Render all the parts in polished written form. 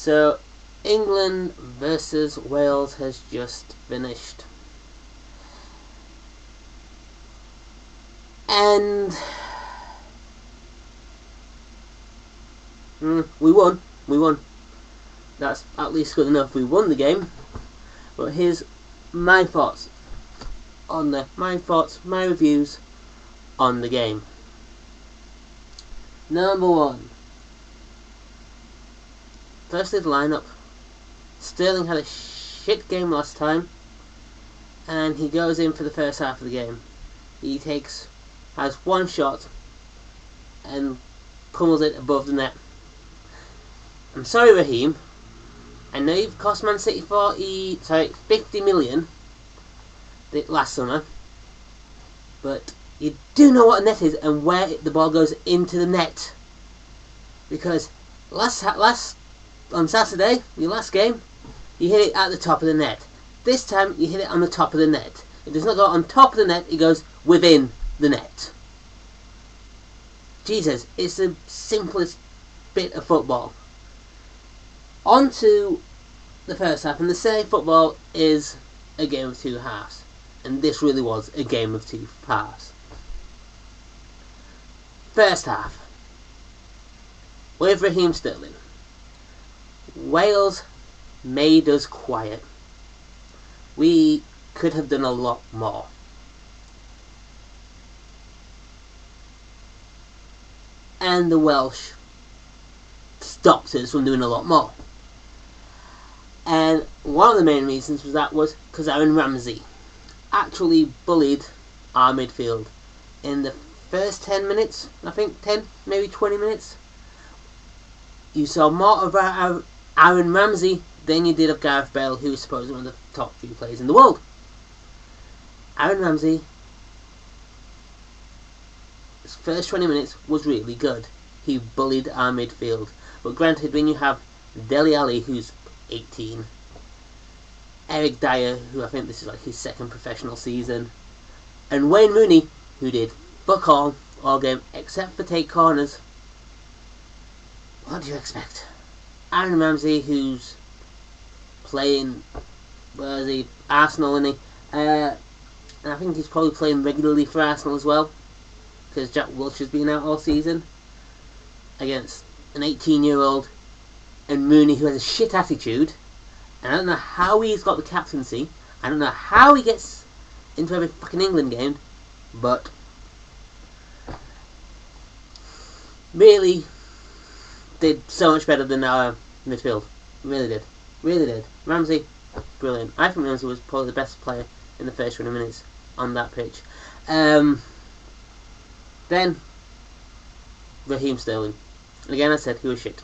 So, England versus Wales has just finished. And we won. That's at least good enough. We won the game. But here's my thoughts, my reviews on the game. Number one. Firstly, the lineup. Sterling had a shit game last time, and he goes in for the first half of the game. He has one shot and pummels it above the net. I'm sorry, Raheem. I know you've cost Man City 50 million last summer, but you do know what a net is and where the ball goes into the net. Because on Saturday, your last game, you hit it at the top of the net. This time, you hit it on the top of the net. It does not go on top of the net, it goes within the net. Jesus, it's the simplest bit of football. On to the first half, and they say football is a game of two halves. And this really was a game of two halves. First half. With Raheem Sterling. Wales made us quiet. We could have done a lot more. And the Welsh stopped us from doing a lot more. And one of the main reasons was because Aaron Ramsey actually bullied our midfield. In the first 10 minutes, I think 10, maybe 20 minutes, you saw more of Aaron Ramsey than you did of Gareth Bale, who was supposedly one of the top 3 players in the world. Aaron Ramsey, his first 20 minutes was really good. He bullied our midfield. But granted, when you have Dele Alli, who's 18, Eric Dyer, who I think this is like his second professional season, and Wayne Rooney, who did fuck all game except for take corners, what do you expect? Aaron Ramsey, who's playing, Arsenal, isn't he? And I think he's probably playing regularly for Arsenal as well, because Jack Wilshere's been out all season, against an 18-year-old and Rooney, who has a shit attitude. And I don't know how he's got the captaincy. I don't know how he gets into every fucking England game, but really did so much better than our midfield. Really did. Ramsey, brilliant. I think Ramsey was probably the best player in the first 20 minutes on that pitch. Then Raheem Sterling. And again, I said he was shit.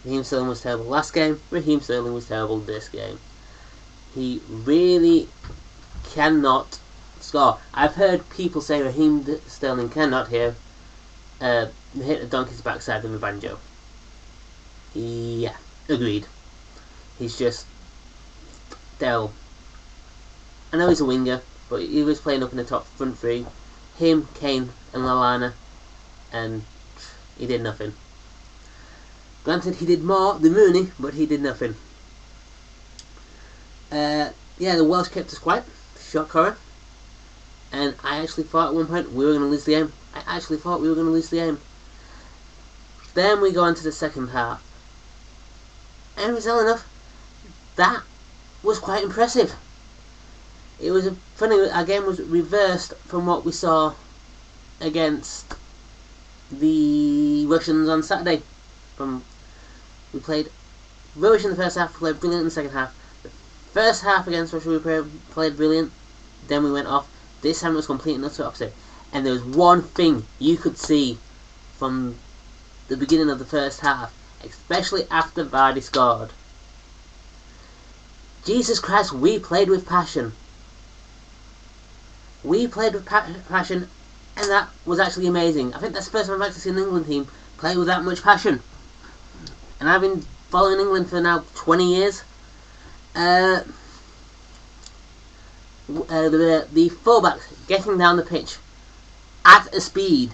Raheem Sterling was terrible last game. Raheem Sterling was terrible this game. He really cannot score. I've heard people say Raheem Sterling cannot hit a donkey's backside with a banjo. Yeah, agreed. He's just terrible. I know he's a winger, but he was playing up in the top front three. Him, Kane, and Lallana, and he did nothing. Granted, he did more than Rooney, but he did nothing. The Welsh kept us quiet. Shock horror. And I actually thought at one point we were going to lose the game. Then we go on to the second half. And bizarre enough, that was quite impressive. It was funny, our game was reversed from what we saw against the Russians on Saturday. We played rubbish in the first half, we played brilliant in the second half. The first half against Russia we played brilliant, then we went off. This time it was completely and utter opposite. And there was one thing you could see from the beginning of the first half, especially after Vardy scored. Jesus Christ, we played with passion. We played with passion, and that was actually amazing. I think that's the first time I've actually seen an England team play with that much passion. And I've been following England for now 20 years. The fullbacks getting down the pitch at a speed.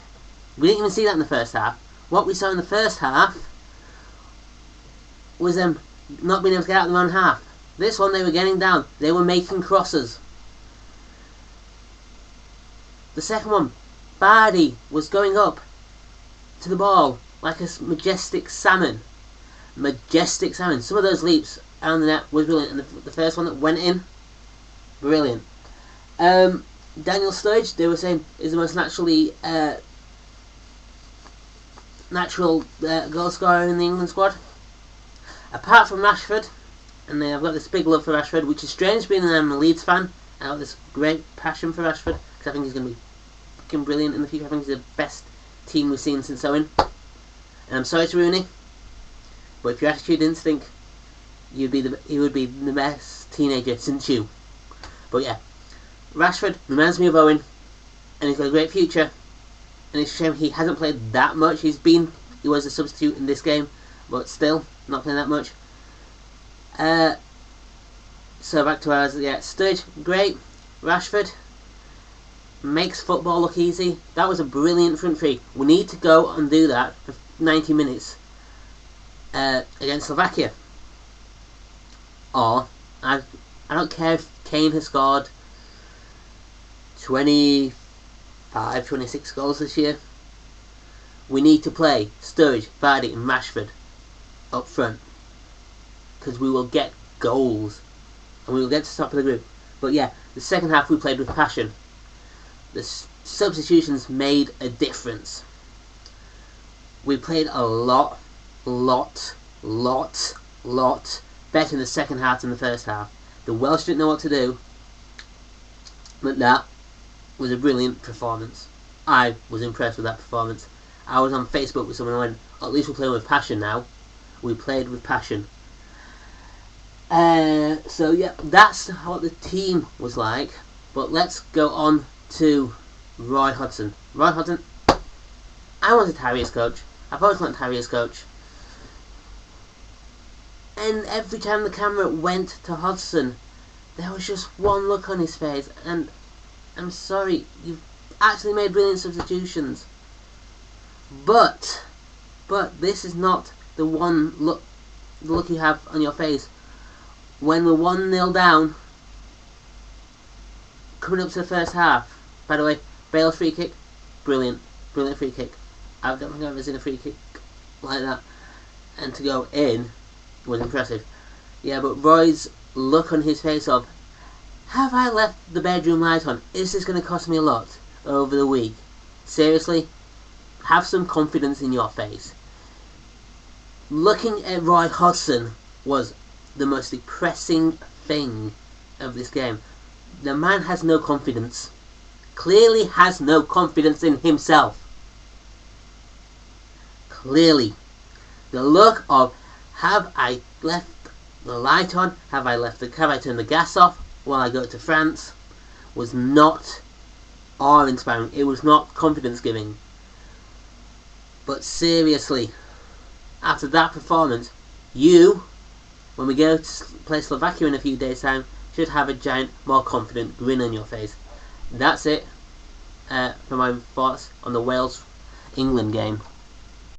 We didn't even see that in the first half. What we saw in the first half was them not being able to get out of their own half. This one, they were getting down. They were making crosses. The second one, Vardy was going up to the ball like a majestic salmon. Majestic salmon. Some of those leaps around the net was brilliant. And the first one that went in, brilliant. Daniel Sturridge, they were saying, is the most natural goal scorer in the England squad. Apart from Rashford, and I've got this big love for Rashford, which is strange being a Leeds fan. I have this great passion for Rashford, because I think he's going to be fucking brilliant in the future. I think he's the best team we've seen since Owen. And I'm sorry to Rooney, but if your attitude didn't think he would be the best teenager since you. But yeah, Rashford reminds me of Owen, and he's got a great future. And it's a shame he hasn't played that much. He was a substitute in this game, but still not playing that much. So back to ours. Yeah, Sturridge, great. Rashford makes football look easy. That was a brilliant front three. We need to go and do that for 90 minutes against Slovakia. Or I don't care if Kane has scored 25, 26 goals this year. We need to play Sturridge, Vardy and Rashford up front, because we will get goals and we will get to the top of the group. But yeah, the second half we played with passion. The substitutions made a difference. We played a lot better in the second half than the first half. The Welsh didn't know what to do, but that was a brilliant performance. I was impressed with that performance. I was on Facebook with someone who went, at least we're playing with passion now. We played with passion. So yeah, that's what the team was like. But let's go on to Roy Hodgson. Roy Hodgson, I wanted Harry as coach. I've always wanted Harry as coach. And every time the camera went to Hodgson, there was just one look on his face. And I'm sorry, you've actually made brilliant substitutions. But this is not the look you have on your face. When we're 1-0 down, coming up to the first half. By the way, Bale's free kick, brilliant free kick. I don't think I've ever seen a free kick like that, and to go in was impressive. Yeah, but Roy's look on his face of, have I left the bedroom light on? Is this going to cost me a lot over the week? Seriously, have some confidence in your face. Looking at Roy Hodgson was the most depressing thing of this game. The man has no confidence. Clearly has no confidence in himself. Clearly. The look of, have I left the light on? Have I turned the gas off while I go to France? Was not awe-inspiring. It was not confidence-giving. But seriously, after that performance, you, when we go to play Slovakia in a few days' time, should have a giant, more confident grin on your face. That's it for my thoughts on the Wales-England game.